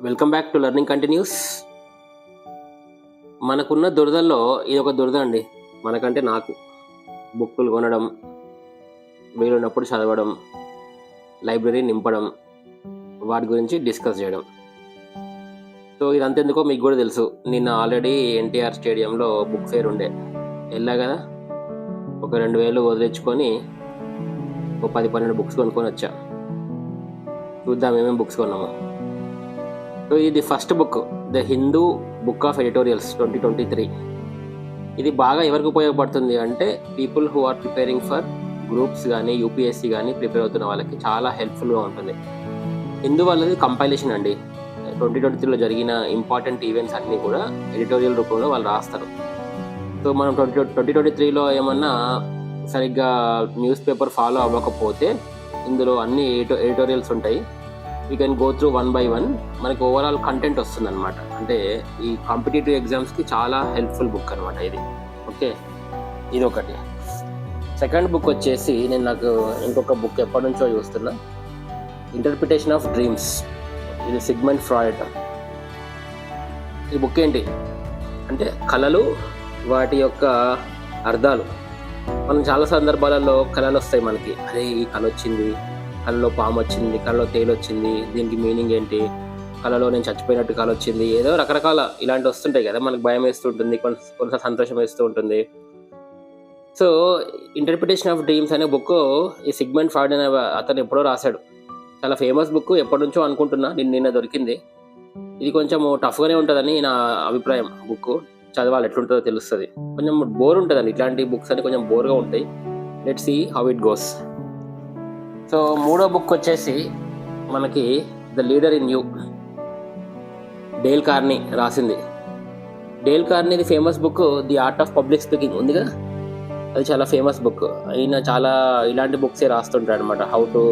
Welcome back to learning continuous. మనకున్న దురదల్లో ఇది ఒక దురద అండి. మనకంటే నాకు బుక్కులు కొనడం, వీలున్నప్పుడు చదవడం, లైబ్రరీ నింపడం, వాటి గురించి డిస్కస్ చేయడం. సో ఇదంతెందుకో మీకు కూడా తెలుసు. నిన్న ఆల్రెడీ ఎన్టీఆర్ స్టేడియంలో బుక్ ఫేర్ ఉండే, వెళ్ళా కదా. ఒక 2,000 వదిలించుకొని ఒక 10-12 బుక్స్ కొనుక్కొని వచ్చా. చూద్దాం ఏమేమి బుక్స్ కొన్నాము. సో ఇది first book, the Hindu book of editorials 2023. ఇది బాగా ఎవరికి ఉపయోగపడుతుంది అంటే people who are preparing for groups కానీ యూపీఎస్సీ కానీ ప్రిపేర్ అవుతున్న వాళ్ళకి చాలా హెల్ప్ఫుల్గా ఉంటుంది. హిందూ వాళ్ళది కంపైలేషన్ అండి. 2023లో జరిగిన ఇంపార్టెంట్ ఈవెంట్స్ అన్నీ కూడా ఎడిటోరియల్ రూపంలో వాళ్ళు రాస్తారు. సో మనం 2023లో ఏమన్నా సరిగ్గా న్యూస్ పేపర్ ఫాలో అవ్వకపోతే ఇందులో అన్ని ఎడిటోరియల్స్ ఉంటాయి. We can go through 1 by 1. మనకి ఓవరాల్ కంటెంట్ వస్తుంది అనమాట. అంటే ఈ కాంపిటేటివ్ ఎగ్జామ్స్కి చాలా హెల్ప్ఫుల్ బుక్ అనమాట ఇది. ఓకే, ఇది ఒకటి. సెకండ్ బుక్ వచ్చేసి నాకు ఇంకొక బుక్ ఎప్పటి నుంచో చూస్తున్నా, ఇంటర్ప్రిటేషన్ ఆఫ్ డ్రీమ్స్. ఇది సిగ్మండ్ ఫ్రాయిడ్. ఈ బుక్ ఏంటి అంటే కళలు, వాటి యొక్క అర్థాలు. మనం చాలా సందర్భాలలో కళలు వస్తాయి మనకి. అదే ఈ కళ వచ్చింది, కళలో పాము వచ్చింది, కళలో తేలు వచ్చింది, దీనికి మీనింగ్ ఏంటి, కళలో నేను చచ్చిపోయినట్టు కళ వచ్చింది, ఏదో రకరకాల ఇలాంటివి వస్తుంటాయి కదా. మనకు భయం వేస్తూ ఉంటుంది, కొంత సంతోషం వేస్తూ ఉంటుంది. సో ఇంటర్ప్రిటేషన్ ఆఫ్ డ్రీమ్స్ అనే బుక్ ఈ సిగ్మండ్ ఫ్రాయిడ్ అనే అతను ఎప్పుడో రాశాడు. చాలా ఫేమస్ బుక్, ఎప్పటి నుంచో అనుకుంటున్నా, నిన్న దొరికింది. ఇది కొంచెం టఫ్గానే ఉంటుందని నా అభిప్రాయం. బుక్ చదవాలి, ఎట్లుంటుందో తెలుస్తుంది. కొంచెం బోర్ ఉంటుందండి, ఇట్లాంటి బుక్స్ అని కొంచెం బోర్గా ఉంటాయి. Let's see how it goes. So మూడో బుక్ వచ్చేసి మనకి the leader in you, Dale Carnegie రాసింది. డేల్ కార్నీది famous book the art of public speaking ఉంది కదా, అది చాలా ఫేమస్ బుక్. ఆయన చాలా ఇలాంటి బుక్సే రాస్తుంటాడు అనమాట. How to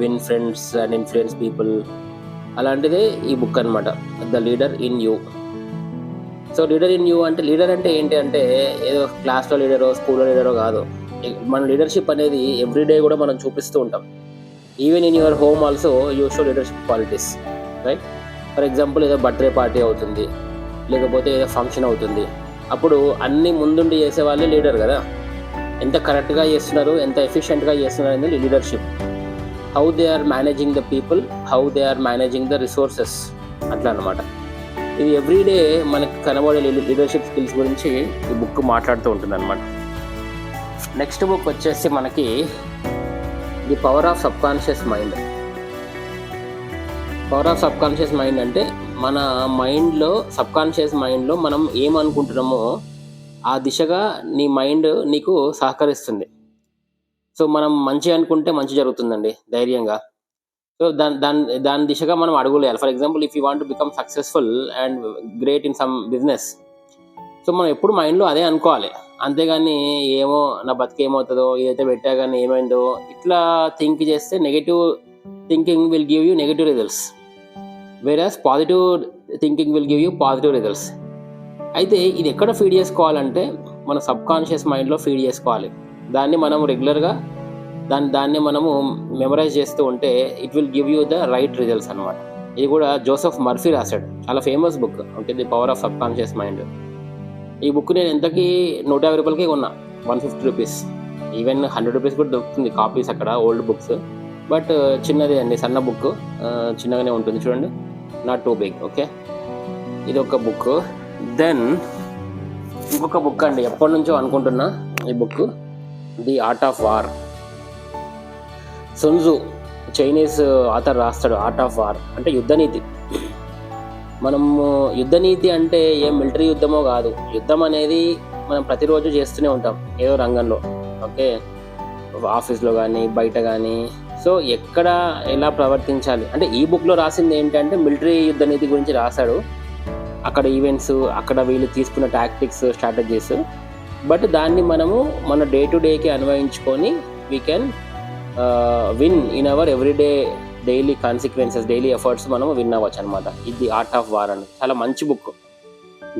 win friends and influence people, అలాంటిదే ఈ బుక్ అనమాట, the leader in you. So leader in you అంటే, లీడర్ అంటే ఏంటి అంటే ఏదో క్లాస్లో లీడరో స్కూల్లో లీడరో కాదు. మన లీడర్షిప్ అనేది ఎవ్రీడే కూడా మనం చూపిస్తూ ఉంటాం. Even in your home also you show leadership qualities, right? For example ఏదో బర్త్డే పార్టీ అవుతుంది, లేకపోతే ఏదో ఫంక్షన్ అవుతుంది, అప్పుడు అన్నీ ముందుండి చేసే వాళ్ళే లీడర్ కదా. ఎంత కరెక్ట్గా చేస్తున్నారు, ఎంత ఎఫిషియెంట్గా చేస్తున్నారు అనేది leadership. How they are managing the people, how they are managing the resources, అట్లా అనమాట. ఇది ఎవ్రీడే మనకి కనబడే లీడర్షిప్ స్కిల్స్ గురించి ఈ బుక్ మాట్లాడుతూ ఉంటుంది అనమాట. నెక్స్ట్ బుక్ వచ్చేసి మనకి the power of subconscious mind. Power of subconscious mind అంటే మన మైండ్లో, సబ్కాన్షియస్ మైండ్లో మనం ఏమనుకుంటున్నామో ఆ దిశగా నీ మైండ్ నీకు సహకరిస్తుంది. సో మనం మంచి అనుకుంటే మంచి జరుగుతుందండి, ధైర్యంగా. సో దాని దిశగా మనం అడుగులు వేయాలి. For example if you want to become successful and great in some business, so మనం ఎప్పుడు మైండ్లో అదే అనుకోవాలి. అంతేగాని ఏమో నా బతికేమవుతుందో, ఇదైతే పెట్టా కానీ ఏమైందో, ఇట్లా థింక్ చేస్తే negative thinking will give you negative results, versus positive thinking will give you positive results. అయితే ఇది ఎక్కడ ఫీడ్ చేసుకోవాలంటే మన సబ్కాన్షియస్ మైండ్లో ఫీడ్ చేసుకోవాలి. దాన్ని మనం రెగ్యులర్గా దాన్ని మనము మెమరైజ్ చేస్తూ ఉంటే it will give you the right results అనమాట. ఇది కూడా జోసెఫ్ మర్ఫీ రాశాడు, చాలా famous book. Okay, the power of subconscious mind. ఈ బుక్ నేను ఎంతకి 150 రూపాయలకే కొన్నా, 150 రూపీస్. ఈవెన్ 100 రూపీస్ కూడా దొరుకుతుంది కాపీస్ అక్కడ, ఓల్డ్ బుక్స్. బట్ చిన్నదే అండి, సన్న బుక్, చిన్నగానే ఉంటుంది చూడండి, నాట్ టూ బిగ్. ఓకే, ఇది ఒక బుక్. దెన్ ఇంకొక బుక్ అండి, ఎప్పటి నుంచో అనుకుంటున్నా ఈ book, the art of war. సున్ త్జు, చైనీస్ ఆథర్ రాస్తాడు ఆర్ట్ ఆఫ్ వార్ అంటే యుద్ధనీతి. మనము యుద్ధనీతి అంటే ఏం మిలిటరీ యుద్ధమో కాదు. యుద్ధం అనేది మనం ప్రతిరోజు చేస్తూనే ఉంటాం ఏదో రంగంలో. ఓకే, ఆఫీస్లో కానీ బయట కానీ. సో ఎక్కడ ఎలా ప్రవర్తించాలి అంటే ఈ బుక్లో రాసింది ఏంటంటే మిలిటరీ యుద్ధనీతి గురించి రాశాడు. అక్కడ ఈవెంట్స్, అక్కడ వీళ్ళు తీసుకున్న టాక్టిక్స్, స్ట్రాటజీస్. బట్ దాన్ని మనము మన డే టు డేకి అన్వయించుకొని we can win in our everyday daily consequences, daily efforts మనం విన్ అవ్వచ్చు అనమాట. ఇది ఆర్ట్ ఆఫ్ వార్ అని చాలా మంచి బుక్.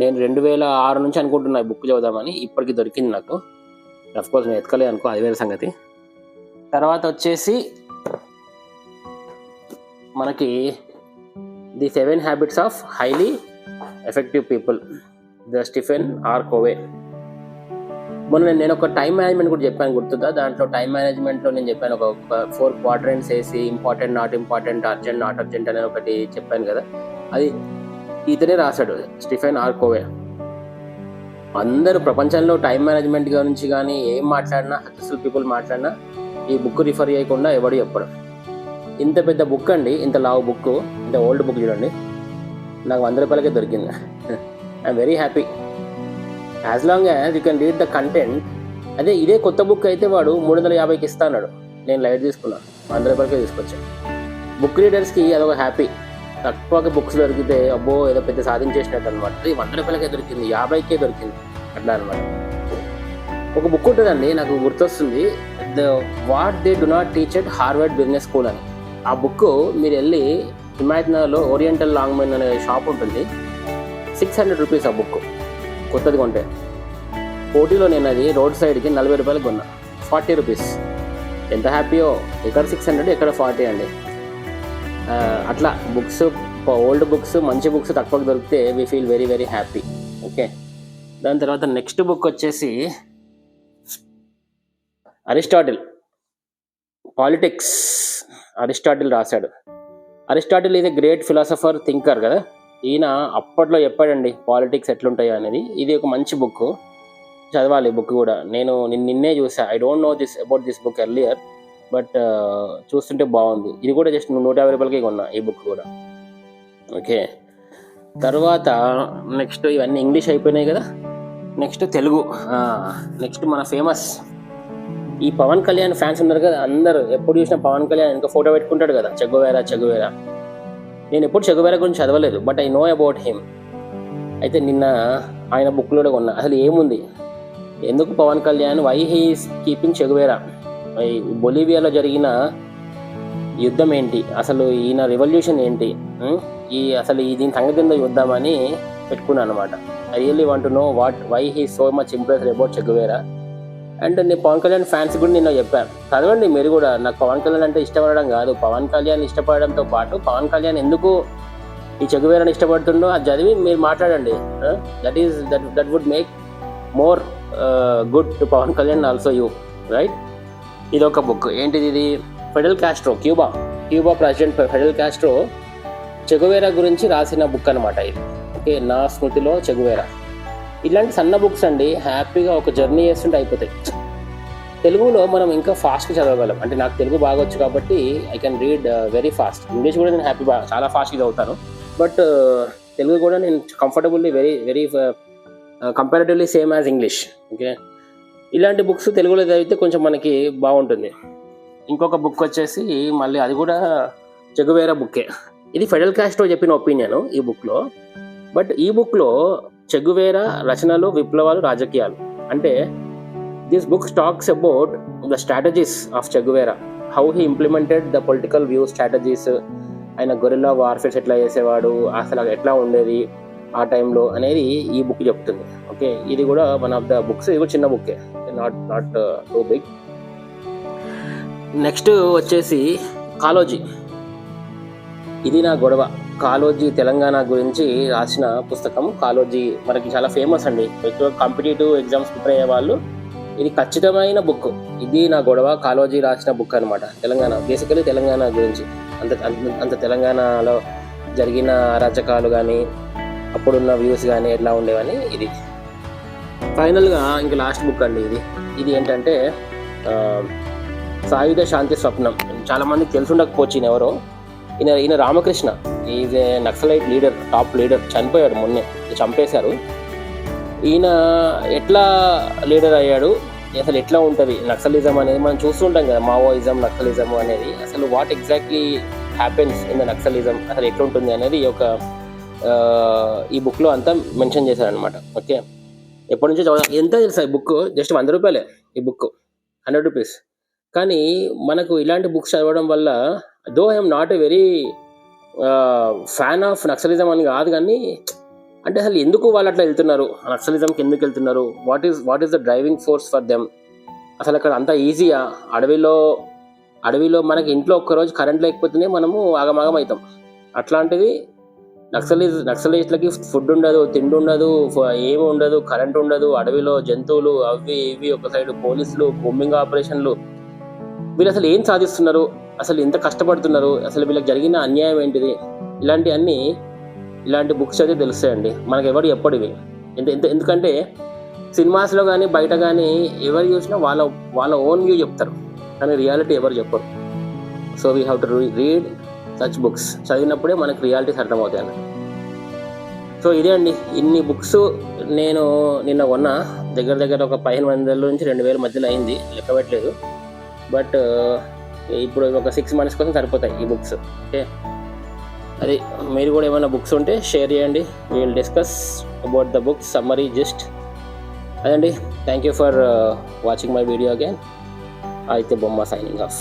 నేను 2006 నుంచి అనుకుంటున్నా ఈ బుక్ చదువుదామని, ఇప్పటికి దొరికింది నాకు. అఫ్కోర్స్ నేను ఎతకలేదు అనుకో, అది వేరే సంగతి. తర్వాత వచ్చేసి మనకి the 7 habits of highly effective people, the Stephen R Covey. మొన్న నేను ఒక టైం మేనేజ్మెంట్ కూడా చెప్పాను, గుర్తుందా? దాంట్లో టైం మేనేజ్మెంట్లో నేను చెప్పాను ఒక 4 క్వాడ్రెంట్స్ వేసి important, not important, urgent, not urgent అనేది ఒకటి చెప్పాను కదా. అది ఇతనే రాశాడు, స్టీఫెన్ ఆర్ కోవే. అందరూ ప్రపంచంలో టైం మేనేజ్మెంట్ గురించి కానీ ఏం మాట్లాడినా, సక్సెస్ఫుల్ పీపుల్ మాట్లాడినా ఈ బుక్ రిఫర్ చేయకుండా ఎవడు చెప్పడం. ఇంత పెద్ద బుక్ అండి, ఇంత లావు బుక్, ఇంత ఓల్డ్ బుక్ చూడండి, నాకు 100 రూపాయలకే దొరికింది. I'm very happy as long as you can read the content. అదే ఇదే కొత్త బుక్ అయితే వాడు 350కి ఇస్తా అన్నాడు, నేను లైట్ తీసుకున్నాను, 100 రూపాయలకే తీసుకొచ్చాను. బుక్ రీడర్స్కి అదొక హ్యాపీ, తక్కువగా బుక్స్ దొరికితే అబ్బో ఏదో పెద్ద సాధించేసినట్టు అనమాట. ఇది 100 రూపాయలకే దొరికింది, 50కే దొరికింది అట్లా అనమాట. ఒక బుక్ ఉంటుందండి, నాకు గుర్తొస్తుంది, the what they do not teach at Harvard business school అని. ఆ బుక్ మీరు వెళ్ళి హిమాయత్నగర్లో ఓరియంటల్ లాంగ్మెన్ అనే షాప్ ఉంటుంది, 600 రూపీస్ ఆ బుక్, కొత్తది కొంటే. పోటీలో నేను అది రోడ్ సైడ్కి 40 రూపాయలకు కొన్నా, 40 రూపీస్. ఎంత హ్యాపీయో, ఎక్కడ 600 ఎక్కడ 40 అండి. అట్లా బుక్స్, ఓల్డ్ బుక్స్, మంచి బుక్స్ తక్కువకి దొరికితే we feel very very happy. Okay, దాని తర్వాత నెక్స్ట్ బుక్ వచ్చేసి అరిస్టాటిల్, పాలిటిక్స్. అరిస్టాటిల్ రాశాడు. Aristotle is a great philosopher, thinker కదా. ఈయన అప్పట్లో చెప్పాడండి పాలిటిక్స్ ఎట్లుంటాయో అనేది. ఇది ఒక మంచి బుక్, చదవాలి బుక్ కూడా. నేను నిన్నే చూసా, I don't know this about this book earlier, but చూస్తుంటే బాగుంది. ఇది కూడా జస్ట్ 150 రూపాయలకే కొన్నా ఈ బుక్ కూడా. ఓకే, తర్వాత నెక్స్ట్ ఇవన్నీ ఇంగ్లీష్ అయిపోయినాయి కదా, నెక్స్ట్ తెలుగు. నెక్స్ట్ మన ఫేమస్ ఈ పవన్ కళ్యాణ్ ఫ్యాన్స్ ఉన్నారు కదా, అందరూ ఎప్పుడు చూసినా పవన్ కళ్యాణ్ ఇంకా ఫోటో పెట్టుకుంటాడు కదా, చెగువేరా. నేను ఎప్పుడు చెగువేరా గురించి చదవలేదు, but I know about him. అయితే నిన్న ఆయన బుక్లో కూడా కొన్నా. అసలు ఏముంది, ఎందుకు Pawan Kalyan, why he's keeping Che Guevara, బొలీవియాలో జరిగిన యుద్ధం ఏంటి, అసలు ఈయన రెవల్యూషన్ ఏంటి, అసలు దీని సంగతి ఏందో చూద్దామని పెట్టుకున్నాను అనమాట. I really want to know why he so much impressed about Che Guevara. And నేను పవన్ కళ్యాణ్ ఫ్యాన్స్ కూడా నిన్న చెప్పాను, చదవండి మీరు కూడా. నాకు పవన్ కళ్యాణ్ అంటే ఇష్టపడడం కాదు, పవన్ కళ్యాణ్ ఇష్టపడడంతో పాటు పవన్ కళ్యాణ్ ఎందుకు ఈ చెగువేరాని ఇష్టపడుతుండో అది చదివి మీరు మాట్లాడండి. That would make more good to Pawan Kalyan also you, right. ఇది ఒక బుక్. ఏంటిది? ఇది Fidel Castro, Cuba president Fidel Castro Che Guevara గురించి రాసిన బుక్ అనమాట ఇది. ఓకే, నా స్మృతిలో చెగువేరా. ఇలాంటి సన్న బుక్స్ అండి, హ్యాపీగా ఒక జర్నీ చేస్తుంటే అయిపోతాయి. తెలుగులో మనం ఇంకా ఫాస్ట్గా చదవగలం, అంటే నాకు తెలుగు బాగా వచ్చు కాబట్టి I can read very fast. English కూడా నేను చాలా ఫాస్ట్గా చదువుతాను, బట్ తెలుగు కూడా నేను comfortably very very comparatively same as English. Okay, ఇలాంటి బుక్స్ తెలుగులో చదివితే కొంచెం మనకి బాగుంటుంది. ఇంకొక బుక్ వచ్చేసి మళ్ళీ అది కూడా చెగువేరా బుక్కే. ఇది ఫిడెల్ కాస్ట్రో చెప్పిన ఒపీనియన్ ఈ బుక్లో, బట్ ఈ బుక్లో చెగువేరా రచనలు, విప్లవాలు, రాజకీయాలు. అంటే this book talks about the strategies of Che Guevara, how he implemented the political view strategies. ఆయన గొరిల్లా వార్ఫేర్స్ ఎట్లా చేసేవాడు, అసలు ఎట్లా ఉండేది ఆ టైంలో అనేది ఈ బుక్ చెప్తుంది. ఓకే, ఇది కూడా వన్ ఆఫ్ ద బుక్స్. ఇది కూడా చిన్న బుక్కే, నాట్ టూ బిగ్. నెక్స్ట్ వచ్చేసి కాలోజీ. ఇది నా గొడవ. కాలోజీ తెలంగాణ గురించి రాసిన పుస్తకం కాలోజీ. మనకి చాలా ఫేమస్ అండి, ఎక్కువ కాంపిటేటివ్ ఎగ్జామ్స్ ప్రిపేర్ అయ్యే వాళ్ళు ఇది ఖచ్చితమైన బుక్. ఇది నా గొడవ కాలోజీ రాసిన బుక్ అనమాట. తెలంగాణ, బేసికలీ తెలంగాణ గురించి, అంత తెలంగాణలో జరిగిన అరాచకాలు కానీ అప్పుడున్న వ్యూస్ కానీ ఎట్లా ఉండేవని ఇది. ఫైనల్గా ఇంక లాస్ట్ బుక్ అండి ఇది ఏంటంటే సాయుధ శాంతి స్వప్నం. చాలామందికి తెలుసుండకపోవచ్చు ఎవరో. ఈయన Ramakrishna, is a naxalite leader, top leader, చనిపోయాడు మొన్నే, చంపేశారు. ఈయన ఎట్లా లీడర్ అయ్యాడు, అసలు ఎట్లా ఉంటుంది నక్సలిజం అనేది మనం చూస్తుంటాం కదా, మావోయిజం, నక్సలిజం అనేది. అసలు what exactly happens in the naxalism, అసలు ఎట్లుంటుంది అనేది ఈ బుక్లో అంతా మెన్షన్ చేశారనమాట. ఓకే, ఎప్పటి నుంచో చదువు. ఎంత తెలుసా ఈ బుక్? జస్ట్ 100 రూపాయలే ఈ బుక్, 100 రూపీస్. కానీ మనకు ఇలాంటి బుక్స్ చదవడం వల్ల, though I'm not a very fan of naxalism అని కాదు, కానీ అంటే అసలు ఎందుకు వాళ్ళు అట్లా వెళ్తున్నారు, నక్సలిజంకి ఎందుకు వెళ్తున్నారు, what is the driving force for them. అసలు అక్కడ అంత ఈజీగా అడవిలో మనకి ఇంట్లో ఒక్కరోజు కరెంట్ లేకపోతేనే మనము ఆగమాగం అవుతాం. అట్లాంటిది నక్సలిస్ట్లకి ఫుడ్ ఉండదు, తిండి ఉండదు, ఏమి ఉండదు, కరెంట్ ఉండదు, అడవిలో జంతువులు అవి ఇవి ఒక సైడ్, పోలీసులు, బొమ్మింగ్ ఆపరేషన్లు. వీళ్ళు అసలు ఏం సాధిస్తున్నారు, అసలు ఎంత కష్టపడుతున్నారు, అసలు వీళ్ళకి జరిగిన అన్యాయం ఏంటిది, ఇలాంటి బుక్స్ అయితే తెలుస్తాయండి. మనకు ఎవరు చెప్పడివి. ఎందుకంటే సినిమాస్లో కానీ బయట కానీ ఎవరు చూసినా వాళ్ళ ఓన్ వ్యూ చెప్తారు, కానీ రియాలిటీ ఎవరు చెప్పరు. So we have to read such books. చదివినప్పుడే మనకు రియాలిటీస్ అర్థమవుతాయి. సో ఇదే అండి, ఇన్ని బుక్స్ నేను నిన్న కొన్నా. దగ్గర ఒక 1500 నుంచి 2000 మధ్యలో అయింది, లెక్క పెట్టలేదు. బట్ ఇప్పుడు ఒక 6 months కోసం సరిపోతాయి ఈ బుక్స్. ఓకే, అది మీరు కూడా ఏమైనా బుక్స్ ఉంటే షేర్ చేయండి. We will discuss about the books summary just. అదండి, thank you for watching my video again. అయితే బొమ్మ సైనింగ్ ఆఫ్.